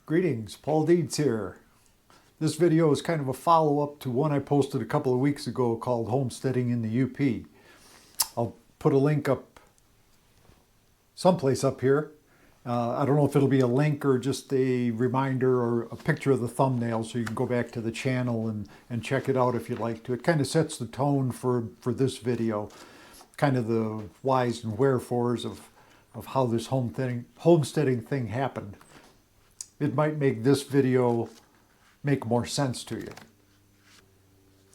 Greetings, Paul Deeds here. This video is kind of a follow-up to one I posted a couple of weeks ago called Homesteading in the UP. I'll put a link up someplace up here. I don't know if it'll be a link or just a reminder or a picture of the thumbnail so you can go back to the channel and check it out if you'd like to. It kind of sets the tone for this video, kind of the whys and wherefores of how this homesteading thing happened. It might make this video make more sense to you.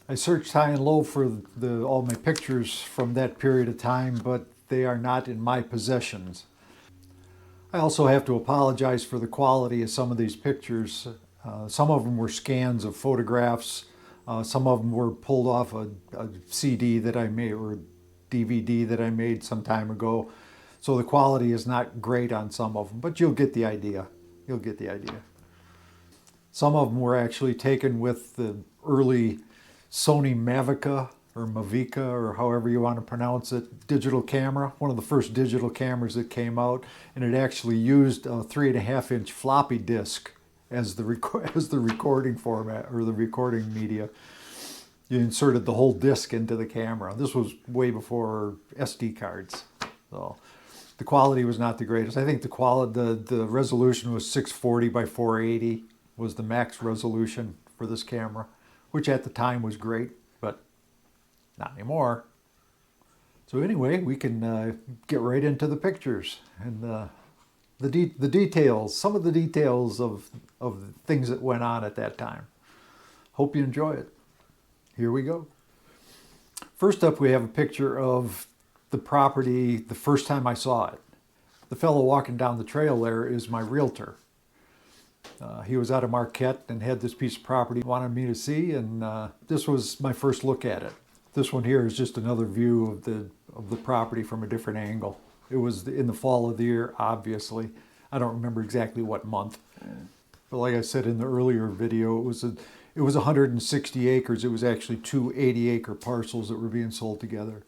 I searched high and low for all my pictures from that period of time, but they are not in my possessions. I also have to apologize for the quality of some of these pictures. Some of them were scans of photographs. Some of them were pulled off a CD that I made or DVD that I made some time ago. So the quality is not great on some of them, but you'll get the idea. You'll get the idea. Some of them were actually taken with the early Sony Mavica or however you want to pronounce it, digital camera, one of the first digital cameras that came out, and it actually used a 3.5-inch floppy disk as the recording format or the recording media. You inserted the whole disk into the camera. This was way before SD cards, so the quality was not the greatest. I think the resolution was 640 by 480 was the max resolution for this camera, which at the time was great, but not anymore. So anyway, we can get right into the pictures and the details, some of the details of things that went on at that time. Hope you enjoy it. Here we go. First up, we have a picture of the property the first time I saw it. The fellow walking down the trail there is my realtor. He was out of Marquette and had this piece of property he wanted me to see, and this was my first look at it. This one here is just another view of the property from a different angle. It was in the fall of the year, obviously. I don't remember exactly what month. But like I said in the earlier video, it was 160 acres. It was actually two 80-acre parcels that were being sold together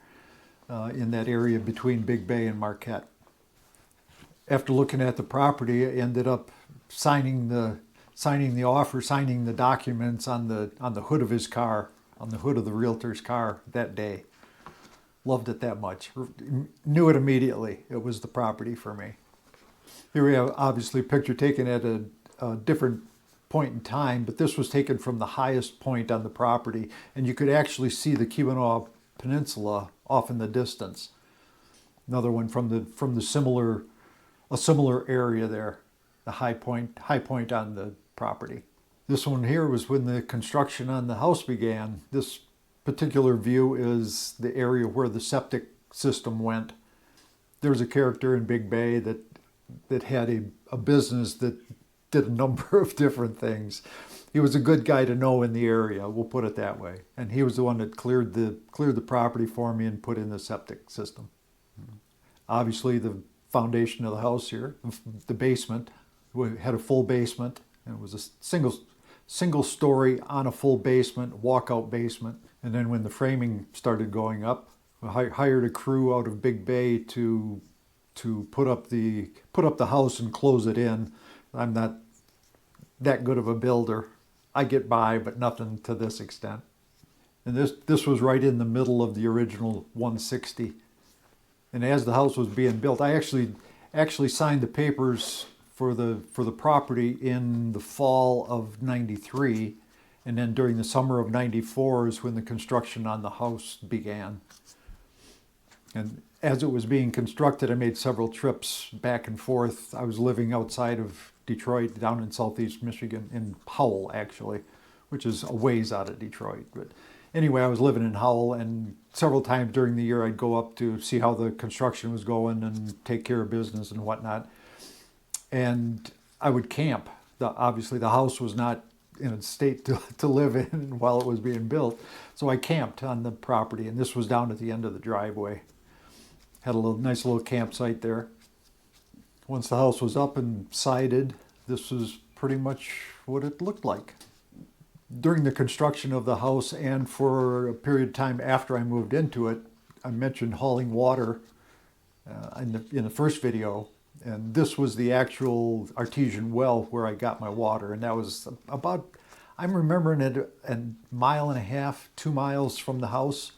in that area between Big Bay and Marquette. After looking at the property, I ended up signing the offer, signing the documents on the hood of his car, on the hood of the realtor's car that day. Loved it that much. Knew it immediately. It was the property for me. Here we have obviously a picture taken at a different point in time, but this was taken from the highest point on the property, and you could actually see the Keweenaw Peninsula off in the distance. Another one from a similar area there, the high point on the property. This one here was when the construction on the house began. This particular view is the area where the septic system went. There's a character in Big Bay that had a business that did a number of different things. He was a good guy to know in the area, we'll put it that way. And he was the one that cleared the property for me and put in the septic system. Obviously the foundation of the house here, the basement, we had a full basement, and it was a single story on a full basement, walkout basement. And then when the framing started going up, I hired a crew out of Big Bay to put up the house and close it in. I'm not that good of a builder. I get by, but nothing to this extent. And this was right in the middle of the original 160. And as the house was being built, I actually signed the papers for the property in the fall of '93, and then during the summer of '94 is when the construction on the house began. And as it was being constructed, I made several trips back and forth. I was living outside of Detroit, down in southeast Michigan, in Howell actually, which is a ways out of Detroit. But anyway, I was living in Howell, and several times during the year I'd go up to see how the construction was going and take care of business and whatnot. And I would camp. Obviously the house was not in a state to live in while it was being built. So I camped on the property, and this was down at the end of the driveway. Had a nice little campsite there. Once the house was up and sided, this was pretty much what it looked like. During the construction of the house and for a period of time after I moved into it, I mentioned hauling water in the first video. And this was the actual artesian well where I got my water. And that was about, I'm remembering it a mile and a half, 2 miles from the house.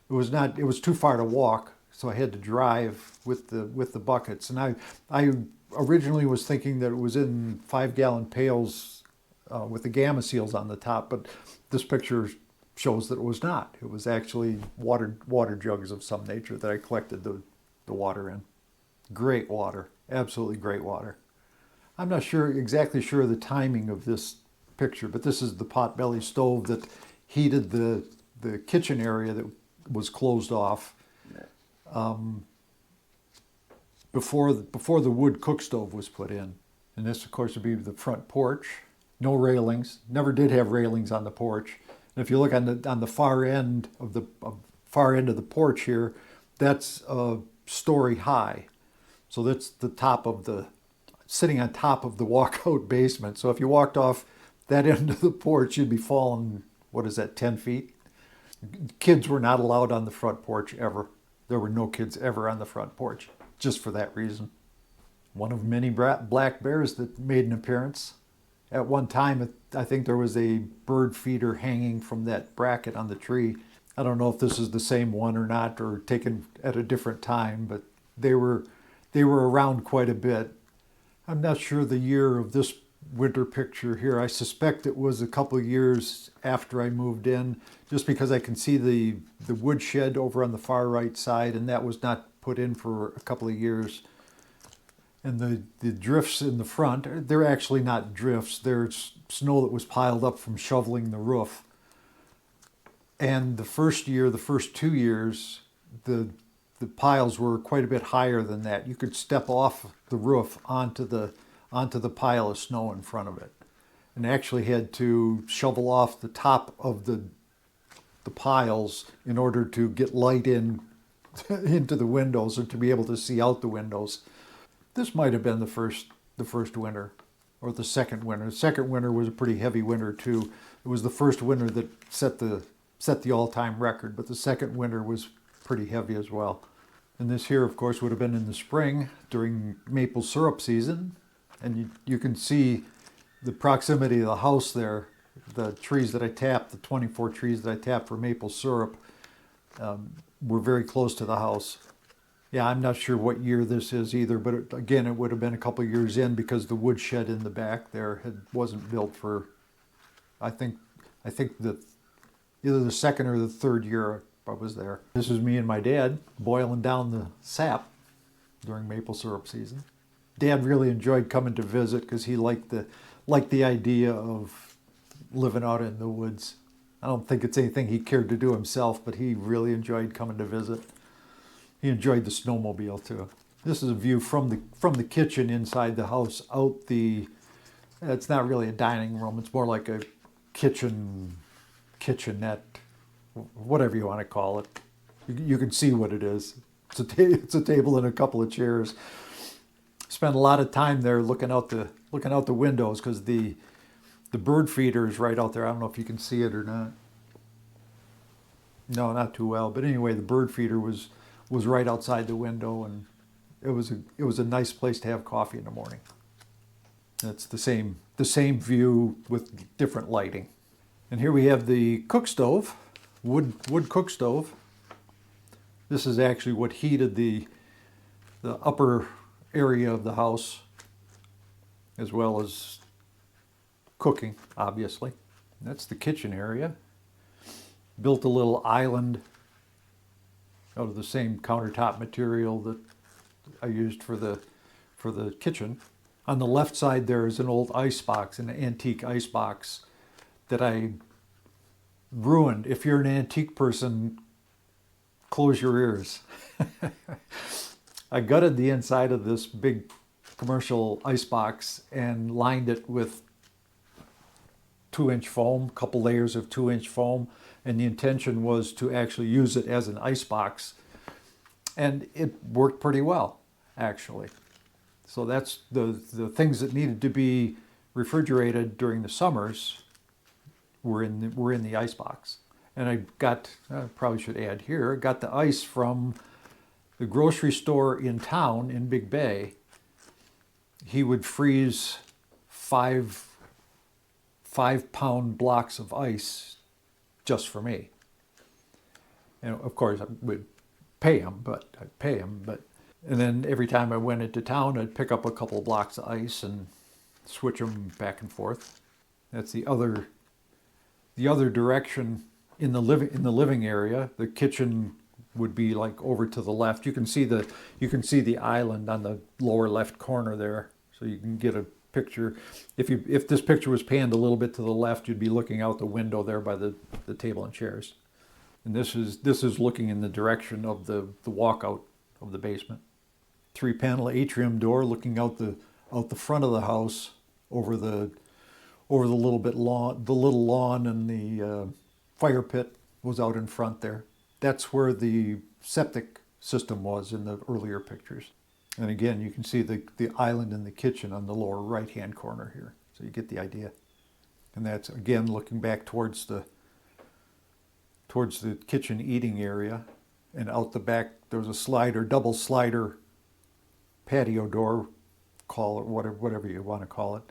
It was too far to walk, so I had to drive with the buckets. And I originally was thinking that it was in 5-gallon pails with the gamma seals on the top, but this picture shows that it was not. It was actually water jugs of some nature that I collected the water in. Great water, absolutely great water. I'm not exactly sure of the timing of this picture, but this is the potbelly stove that heated the kitchen area that was closed off before the wood cook stove was put in. And this, of course, would be the front porch. No railings. Never did have railings on the porch. And if you look on the far end of the porch here, that's a story high. So that's sitting on top of the walkout basement. So if you walked off that end of the porch, you'd be falling, 10 feet? Kids were not allowed on the front porch ever. There were no kids ever on the front porch, just for that reason. One of many black bears that made an appearance. At one time, I think there was a bird feeder hanging from that bracket on the tree. I don't know if this is the same one or not, or taken at a different time, but they were around quite a bit. I'm not sure the year of this winter picture here. I suspect it was a couple of years after I moved in, just because I can see the woodshed over on the far right side, and that was not put in for a couple of years. And the drifts in the front, they're actually not drifts. There's snow that was piled up from shoveling the roof. And the first 2 years, the piles were quite a bit higher than that. You could step off the roof onto the pile of snow in front of it, and actually had to shovel off the top of the piles in order to get light into the windows and to be able to see out the windows. This might have been the first winter, or the second winter. The second winter was a pretty heavy winter too. It was the first winter that set the all-time record, but the second winter was pretty heavy as well. And this here, of course, would have been in the spring during maple syrup season. And you can see the proximity of the house there. The trees that I tapped, the 24 trees that I tapped for maple syrup, were very close to the house. Yeah, I'm not sure what year this is either, but again, it would have been a couple of years in, because the woodshed in the back there wasn't built for, I think that either the second or the third year I was there. This is me and my dad boiling down the sap during maple syrup season. Dad really enjoyed coming to visit because he liked the idea of living out in the woods. I don't think it's anything he cared to do himself, but he really enjoyed coming to visit. He enjoyed the snowmobile too. This is a view from the kitchen inside the house out it's not really a dining room. It's more like a kitchenette, whatever you want to call it. You can see what it is. It's a table and a couple of chairs. Spent a lot of time there looking out the windows, because the bird feeder is right out there. I don't know if you can see it or not. No, not too well. But anyway, the bird feeder was right outside the window, and it was a nice place to have coffee in the morning. It's the same view with different lighting. And here we have the cook stove, wood cook stove. This is actually what heated the upper area of the house, as well as cooking, obviously. That's the kitchen area. Built a little island out of the same countertop material that I used for the kitchen. On the left side there is an old ice box, an antique ice box that I ruined. If you're an antique person, close your ears. I gutted the inside of this big commercial ice box and lined it with 2-inch foam, a couple layers of 2-inch foam, and the intention was to actually use it as an ice box. And it worked pretty well, actually. So that's the things that needed to be refrigerated during the summers were in the ice box. And I probably should add here, got the ice from the grocery store in town in Big Bay. he would freeze 5 pound blocks of ice just for me. And of course I would pay him, and then every time I went into town, I'd pick up a couple of blocks of ice and switch them back and forth. That's the other direction in the living area. The kitchen would be like over to the left. You can see the island on the lower left corner there, so you can get a picture. If this picture was panned a little bit to the left, you'd be looking out the window there by the table and chairs. And this is looking in the direction of the walkout of the basement. 3-panel atrium door looking out the front of the house over the little lawn, and the fire pit was out in front there. That's where the septic system was in the earlier pictures. And again, you can see the island in the kitchen on the lower right-hand corner here. So you get the idea. And that's, again, looking back towards the kitchen eating area. And out the back, there was a double slider patio door, call it whatever you want to call it,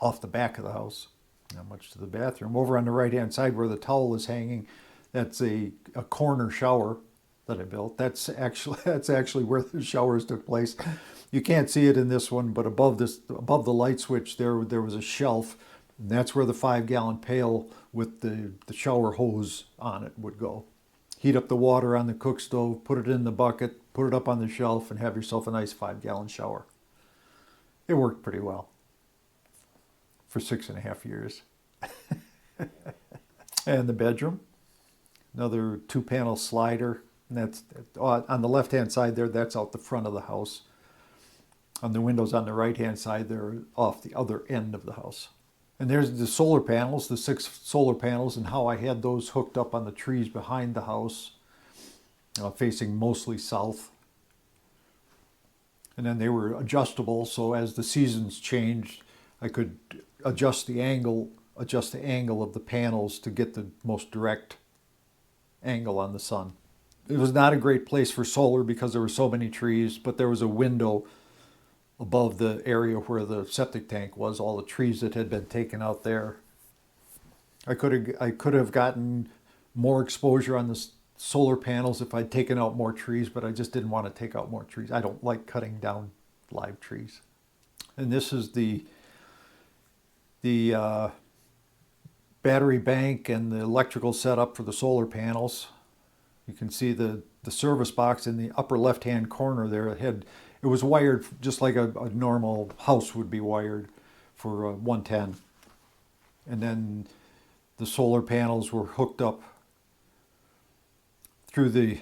off the back of the house. Not much to the bathroom. Over on the right-hand side where the towel is hanging, that's a corner shower that I built. That's actually where the showers took place. You can't see it in this one, but above the light switch there was a shelf, and that's where the 5-gallon pail with the shower hose on it would go. Heat up the water on the cook stove, put it in the bucket, put it up on the shelf, and have yourself a nice 5-gallon shower. It worked pretty well for 6.5 years. And the bedroom, another 2-panel slider. And that's on the left-hand side there, that's out the front of the house. On the windows on the right-hand side, they're off the other end of the house. And there's the solar panels, the 6 solar panels, and how I had those hooked up on the trees behind the house, facing mostly south. And then they were adjustable, so as the seasons changed, I could adjust the angle of the panels to get the most direct angle on the sun. It was not a great place for solar because there were so many trees, but there was a window above the area where the septic tank was, all the trees that had been taken out there. I could have gotten more exposure on the solar panels if I'd taken out more trees, but I just didn't want to take out more trees. I don't like cutting down live trees. And this is the battery bank and the electrical setup for the solar panels. You can see the service box in the upper left-hand corner there. It was wired just like a normal house would be wired for 110. And then the solar panels were hooked up through the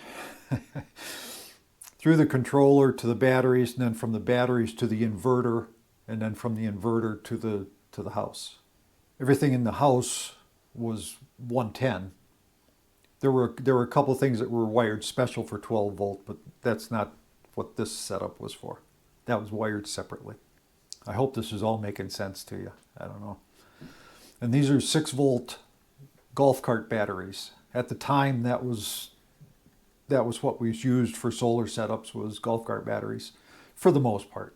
through the controller to the batteries, and then from the batteries to the inverter, and then from the inverter to the house. Everything in the house was 110. There were a couple of things that were wired special for 12 volt, but that's not what this setup was for. That was wired separately. I hope this is all making sense to you. I don't know. And these are 6 volt golf cart batteries. At the time, that was what was used for solar setups, was golf cart batteries, for the most part.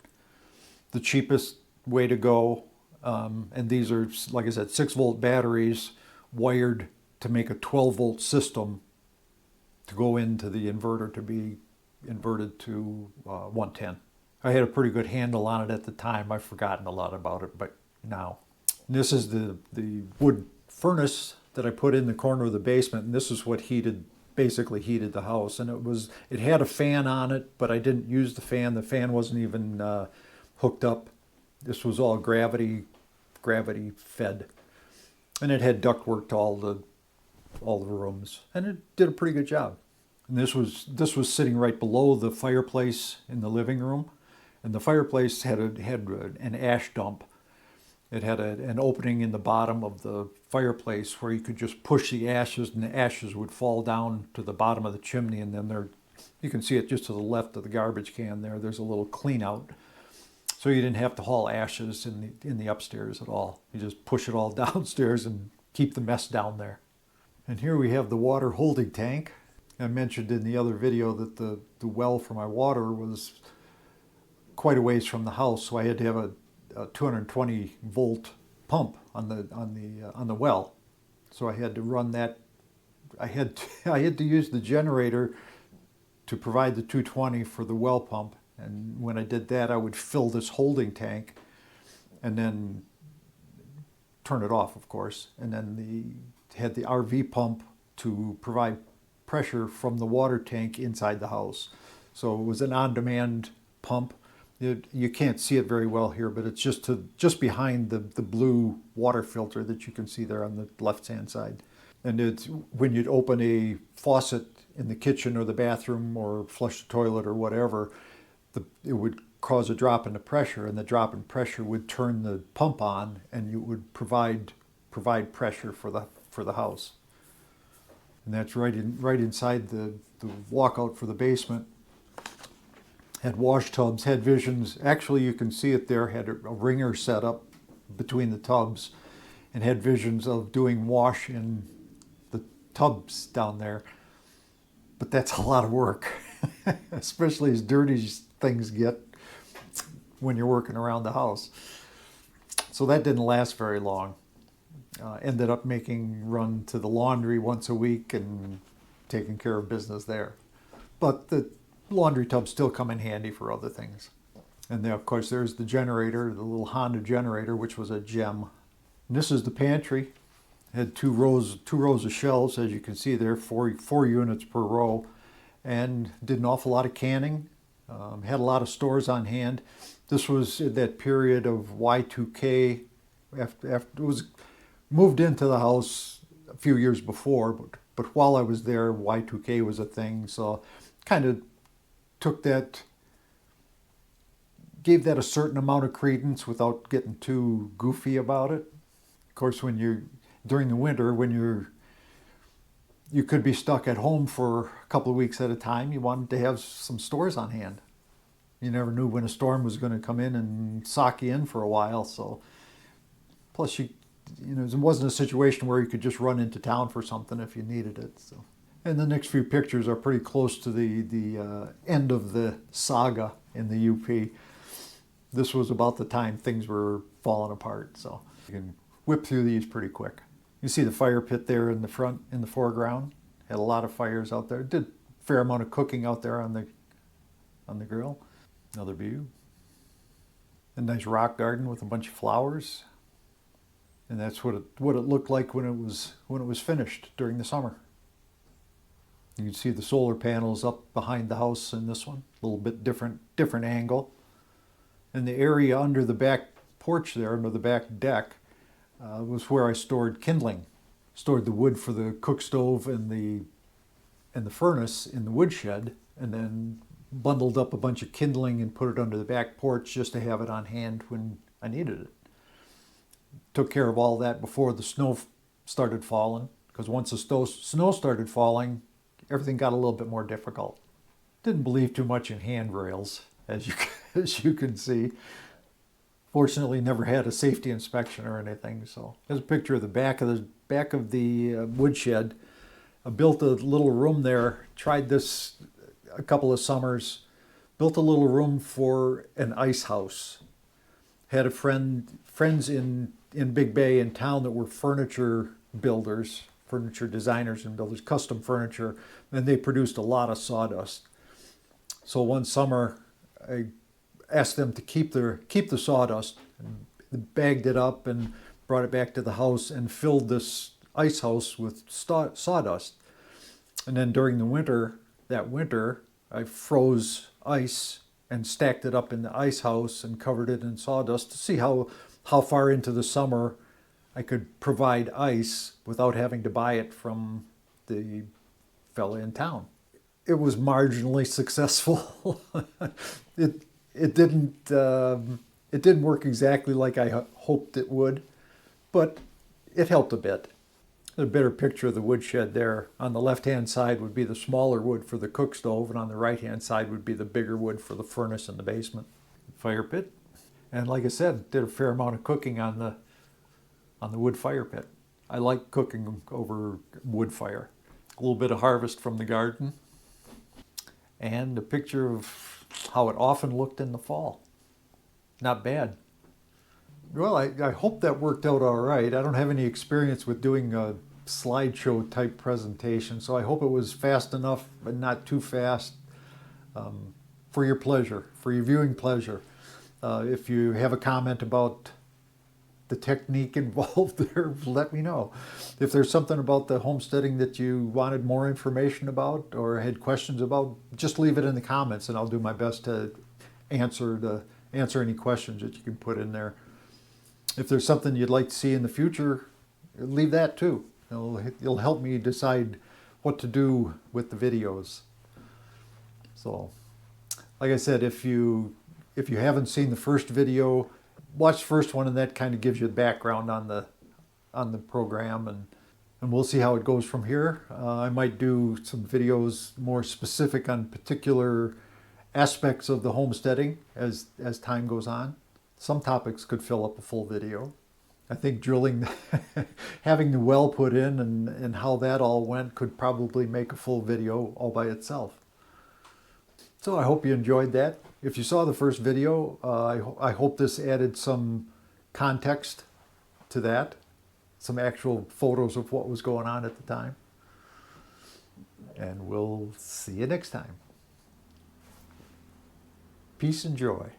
The cheapest way to go. And these are, like I said, 6 volt batteries wired to make a 12 volt system to go into the inverter to be inverted to 110. I had a pretty good handle on it at the time. I've forgotten a lot about it, but now. And this is the wood furnace that I put in the corner of the basement, and this is what basically heated the house. And it had a fan on it, but I didn't use the fan. The fan wasn't even hooked up. This was all gravity fed, and it had ductwork to all the rooms, and it did a pretty good job. And this was sitting right below the fireplace in the living room, and the fireplace had an ash dump. It had an opening in the bottom of the fireplace where you could just push the ashes, and the ashes would fall down to the bottom of the chimney, and then you can see it just to the left of the garbage can there. There's a little clean out. So you didn't have to haul ashes in the upstairs at all. You just push it all downstairs and keep the mess down there. And here we have the water holding tank. I mentioned in the other video that the well for my water was quite a ways from the house, so I had to have a 220 volt pump on the well. So I had to run that. I had to use the generator to provide the 220 for the well pump, and when I did that, I would fill this holding tank, and then turn it off, of course, and then had the RV pump to provide pressure from the water tank inside the house. So it was an on-demand pump. You can't see it very well here, but it's just behind the blue water filter that you can see there on the left-hand side. And it's when you'd open a faucet in the kitchen or the bathroom or flush the toilet or whatever, it would cause a drop in the pressure, and the drop in pressure would turn the pump on, and you would provide pressure for the house. And that's right inside the walkout for the basement. Had wash tubs, had visions. Actually, you can see it there. Had a ringer set up between the tubs, and had visions of doing wash in the tubs down there. But that's a lot of work, especially as dirty as things get when you're working around the house. So that didn't last very long. Ended up making run to the laundry once a week and taking care of business there. But the laundry tubs still come in handy for other things. And then, of course, there's the generator, the little Honda generator, which was a gem. And this is the pantry. It had two rows of shelves, as you can see there, four units per row, and did an awful lot of canning. Had a lot of stores on hand. This was in that period of Y2K. After it was moved into the house a few years before, but while I was there, Y2K was a thing. So kind of gave that a certain amount of credence without getting too goofy about it. Of course, during the winter, when you could be stuck at home for a couple of weeks at a time, you wanted to have some stores on hand. You never knew when a storm was going to come in and sock you in for a while. So, plus it wasn't a situation where you could just run into town for something if you needed it. So, and the next few pictures are pretty close to the end of the saga in the UP. This was about the time things were falling apart. So you can whip through these pretty quick. You see the fire pit there in the front, in the foreground. Had a lot of fires out there. Did a fair amount of cooking out there on the grill. Another view. A nice rock garden with a bunch of flowers. And that's what it looked like when it was finished during the summer. You can see the solar panels up behind the house in this one. A little bit different angle. And the area under the back porch there, under the back deck, was where I stored kindling. Stored the wood for the cook stove and the furnace in the woodshed, and then bundled up a bunch of kindling and put it under the back porch just to have it on hand when I needed it. Took care of all that before the snow started falling, because once the snow started falling, everything got a little bit more difficult. Didn't believe too much in handrails, as you can see. Fortunately, never had a safety inspection or anything. So there's a picture of the back of the woodshed. I built a little room there. Tried this a couple of summers. Built a little room for an ice house. Had friends in Big Bay in town that were furniture builders, furniture designers and builders, custom furniture, and they produced a lot of sawdust. So one summer, I asked them to keep the sawdust, and bagged it up and brought it back to the house and filled this ice house with sawdust. And then during that winter, I froze ice and stacked it up in the ice house and covered it in sawdust to see how far into the summer I could provide ice without having to buy it from the fella in town. It was marginally successful. It didn't work exactly like I hoped it would, but it helped a bit. A better picture of the woodshed there. On the left-hand side would be the smaller wood for the cook stove, and on the right-hand side would be the bigger wood for the furnace in the basement. Fire pit. And like I said, did a fair amount of cooking on the wood fire pit. I like cooking over wood fire. A little bit of harvest from the garden, and a picture of how it often looked in the fall. not bad. Well, I hope that worked out all right. I don't have any experience with doing a slideshow type presentation, so I hope it was fast enough but not too fast, for your pleasure, for your viewing pleasure. If you have a comment about the technique involved there, let me know. If there's something about the homesteading that you wanted more information about or had questions about, just leave it in the comments and I'll do my best to answer any questions that you can put in there. If there's something you'd like to see in the future, leave that too. It'll help me decide what to do with the videos. So, like I said, if you haven't seen the first video, watch the first one, and that kind of gives you a background on the program, and we'll see how it goes from here. I might do some videos more specific on particular aspects of the homesteading as time goes on. Some topics could fill up a full video. I think drilling, having the well put in and how that all went could probably make a full video all by itself. So I hope you enjoyed that. If you saw the first video, I hope this added some context to that, some actual photos of what was going on at the time. And we'll see you next time. Peace and joy.